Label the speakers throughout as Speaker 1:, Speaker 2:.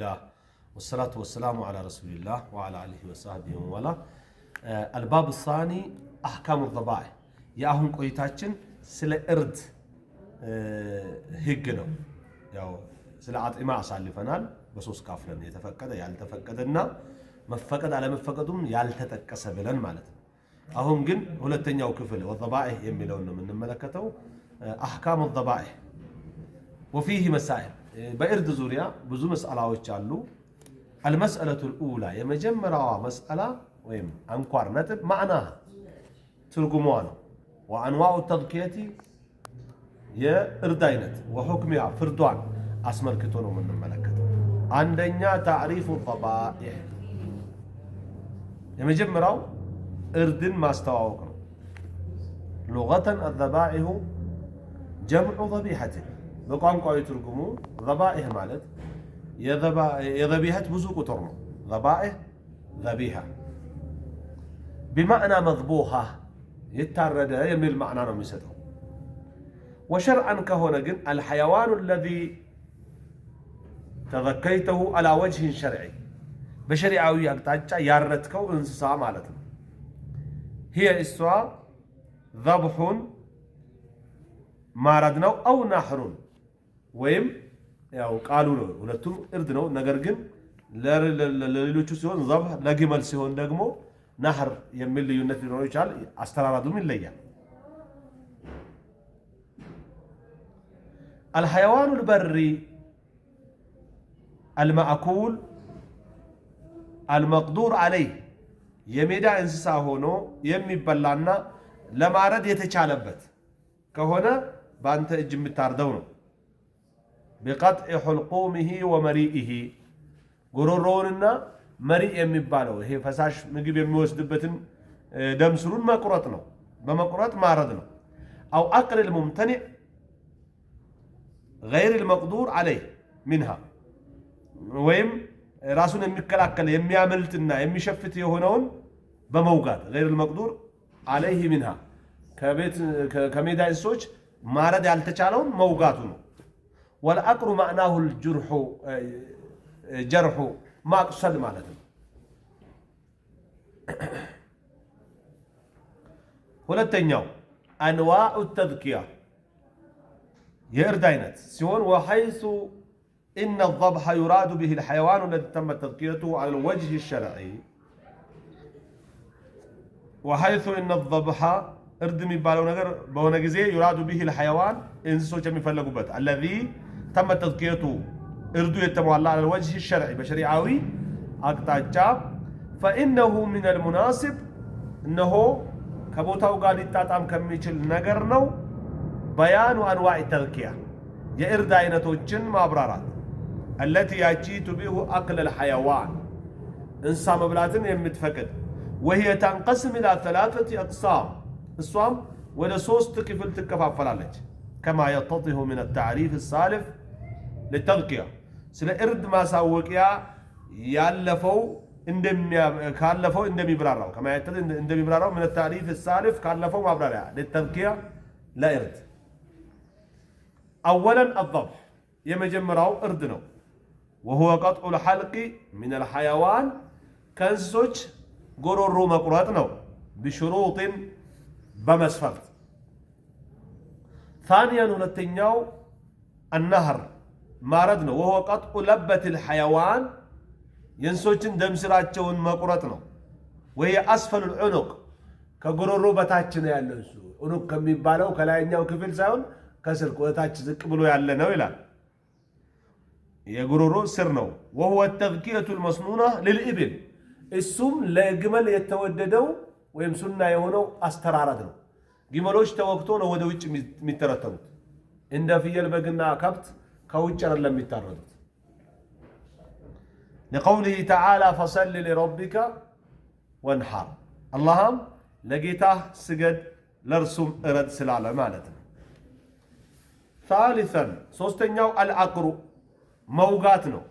Speaker 1: الله والصلاة والسلام على رسول الله وعلى آله وصحبه ومن الباب الثاني أحكام الذبائح يا أهم قويتاتشن سلا إرد هيجنا ያው ስለ አጥማ አሳልፈናል በሶስት ካፍለን የተፈቀደ ያልተፈቀደና መፈቀድ አለመፈቀዱም ያልተጠቀሰ ብለን ማለት ነው። አሁን ግን ሁለተኛው ክፍል ወذبائح የሚለው ነው የምንመለከተው أحكام الذبائح وفيه مسائل በእርድ ዙሪያ ብዙ መስአላዎች አሉ። المسألة الأولى የመጀመሪያዋ መስአላ ወይም አንኳር ነጥብ معناها ትርጉሟ ነው። وأنواع التذكية የእርድ አይነት وحكمها ፍርዷን አስመልክቶ ነው የምንመለከተው። አንደኛ تعريف الذبائح የመጀመሪያው እርድን ማስተዋወቅ ነው። لغة الذبائح جمع ذبيحة በቋንቋዊ ትርጉሙ ذبائح ማለት የذبيحት ብዙ ቁጥር ነው። ذبائح ذبيحة بمعنى مذبوحة يتارد የሚል ማዕና ነው የሚሰጠው። وشرعا كهون جن الحيوان الذي تذكيته على وجه شرعي بشريعوي أقطع يارتكو انسا مالتنا هي إسوا ذبح ماردنا أو نحر ويم ያው ቃሉ ነው ሁለቱም እርድ ነው። ነገር ግን ለሌሎቹ ሲሆን ذبح ለግመል ሲሆን ደግሞ ነህር የሚል ልዩነት ሊኖር ይችላል። አስተራራዱም ይለያል። الحيوان البري المأكول المقدور عليه يميدا انسسا هونو يميبلانا لمارد يتچالبت كهونه بانت اج متاردو ነው بقطع حلقومه ومريئه ጉሮሮውንና መሪእ የሚባለው ይሄ ፈሳሽ ምግብ የሚወስድበትን ደም ስሩን መቁረጥ ነው። በመቁረጥ ማረድ ነው። او اكل الممتنع غير المقدور عليه منها ወይም ራሱን የሚከላከል የሚያመልጥና የሚሸፍት የሆነውን በመውጋት غير المقدور عليه منها ከሜዳ እንስሶች ማረድ ያልተቻለውን መውጋቱ ነው። والعقر معناه الجرح جرح ማቅሰል ማለት ነው። ሁለተኛው انواع التذكية يرد عينت سيون وحيث إن الذبح يراد به الحيوان الذي تم تذكيته على الوجه الشرعي وحيث إن الذبح ارد من بالو نجر بونجزي يراد به الحيوان إن سوتش مفلقوبت الذي تم تذكيته اردو يتموالله على الوجه الشرعي بشريعوي أقطع فإنه من المناسب إنه كبوتاو قال يتاتام كميشل نجر نو بيان أنواع التذكية يرد عينتوجن مابرارات التي يأتي تبيه أكل الحيوان إنسان مبلاتن يمتفقد وهي تنقسم إلى 3 أقسام الصوم ولا صوص كفل تكفافلالج كما يتضح من التعريف السالف للتذكية سلا إرد ما ساوكيا يالفو كالفو اندمي براراو كما يتضح اندمي براراو من التعريف السالف كالفو ما برارا للتذكية لا إرد. أولاً الذبح يمجمراو إردنو وهو قطع الحلق من الحيوان كنسوج قررو مقراتنو بشروط بمسفرت. ثانياً ونتنياو النهر ماردنو وهو قطع لبة الحيوان ينسوجن دمسراتشون مقراتنو وهي أسفل العنق كقررو بتاچنا يالنسو عنق كم يبالو كلاينياو كفل ساون كسر قوتاች ዝቅ ብሎ ያለ ነው ይላል። የጉሮሮ ስር ነው። وهو التذكية المسنونة للإبل እሱም ለግመል የተወደደው ወይም ሱና የሆነው አስተራራድ ነው። ግመሎች ተወክቶ ነው ወደ ውጭ የሚተረተሩት። እንደ ፍየል በግና ከብት ከውጭ አይደለም የሚታረዱት። لقوله تعالى فصل لربك وانحر اللهم ለጌታህ ስገድ ለርሱም እረድ ስላለ ማለት ነው። ثالثاً ሶስተኛው العقر موغات ነው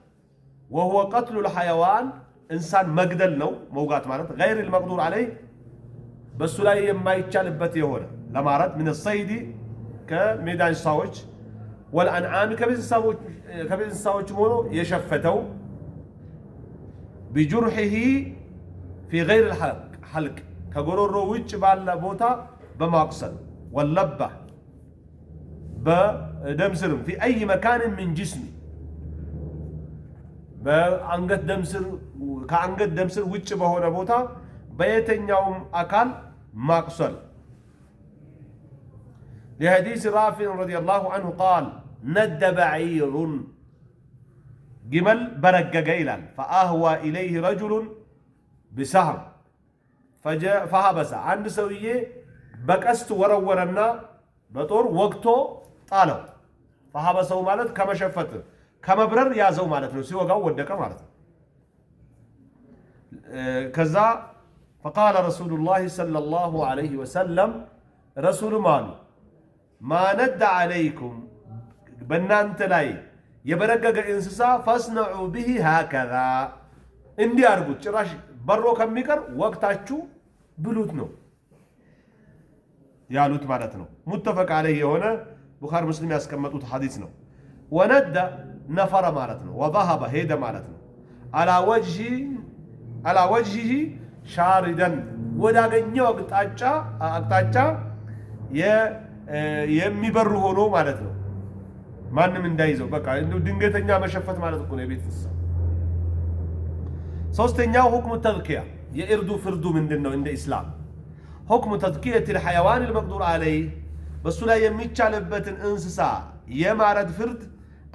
Speaker 1: وهو قتل الحيوان انسان مقدل ነው موغات ማለት غير المقدور عليه በሱ ላይ የማይቻልበት የሆነ ለማረድ من الصيد ከሜዳ እንስሳዎች والانعام ከቤት እንስሳዎች ሆኖ የሸፈተው بجرحه في غير الحلق كغرورو وجه بالا بوتا بمقصد واللبة بدمسر في أي مكان من جسمي بأنجت دمسر كأنجت دمسر وجه بهونا بوتا بيتن يوم أكل مقصد لحديث رافع رضي الله عنه قال ند بعير جمل برق قيلا فأهوى إليه رجل بسهم فهبس عند سويه بكست ورورنا بطور وقته طالو فهبسوا مالت كما شفت كما برر يازو مالت نو سيوغاو ودك مالت كذا فقال رسول الله صلى الله عليه وسلم رسول مالو ما ند عليكم بنانت لاي يبرقق انسسا فاصنعوا به هكذا اندي ارغوت ጭራሽ በሮ ከሚቀር ወቅታችሁ ብሉት ነው ያሉት ማለት ነው ሙተፈቅ عليه የሆነ ቡኻሪ ሙስሊም ያስቀመጡት ሐዲስ ነው ወነደ ነፈረ ማለት ነው ወذهب ሄደ ማለት ነው على وجهه شاردا ወዳገኘው አቅጣጫ የሚበር ሆኖ ማለት ነው ማንም እንዳይዘው በቃ ድንገተኛ መሸፈት ማለት እኮ ነው የቤት እንስሳ ሶስተኛው ሁክሙ ተዝኪያ የእርዱ ፍርዱ ምንድነው እንደ እስላም ሁክሙ ተዝኪየት الحيوان المقدور عليه በሱ ላይ የሚቻልበትን እንስሳ የማረድ ፍርድ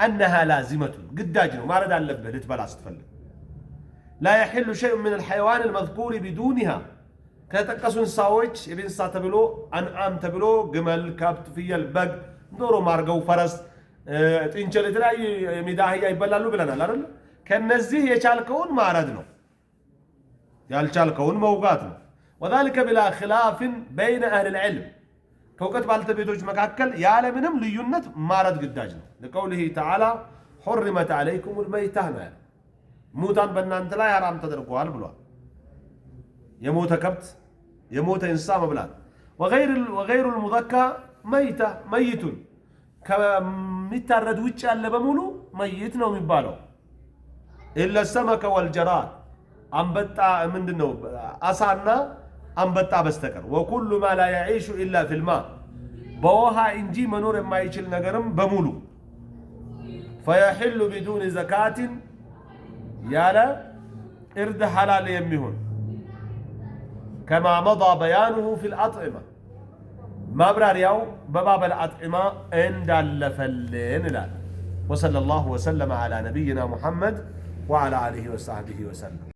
Speaker 1: انها لازمه ግዳጅ ነው ማረድ አለበት ልትበላ ስትፈልግ لا يحل شيء من الحيوان المذكور بدونها ከተጠቀሱ እንስሳዎች የቤት እንስሳ ተብሎ አንዓም ተብሎ ግመል ከብት ፍየል በግ ዶሮ ማርገው ፈረስ ጥንቸል የተለያዩ የሜዳ አህያ ይበላሉ ብለናል አይደል ከነዚህ የቻልከውን ማረድ ነው ያልቻልከውን መውጋት ነው وذلك بلا خلاف بين اهل العلم ከውቀት ባልተቤቶች መካከል ያለ ምንም ልዩነት ማረድ ግዳጅ ነው ለቀውሊሂ ተዓላ حرمت عليكم الميتة ሙታን በእናንተ ላይ حرام ተደርጓል ብሏል የሞተ ከብት የሞተ እንስሳ መብላት وغير المذكى ميت ከሚታረድ ውጭ ያለ በሙሉ መይት ነው የሚባለው إلا السمك والجراد አንበጣ ምንድነው አሳና አንበጣ በስተቀር وكل ما لا يعيش إلا في الماء በውሃ እንጂ መኖር የማይችል ነገርም በሙሉ فيحل بدون زكاة ያለ እርድ حلال የሚሆን كما مضى بيانه في الأطعمة مابرارياو بباب الأطعمة እንዳለፈልን ይላል وصلى الله وسلم على نبينا محمد وعلى آله وصحبه وسلم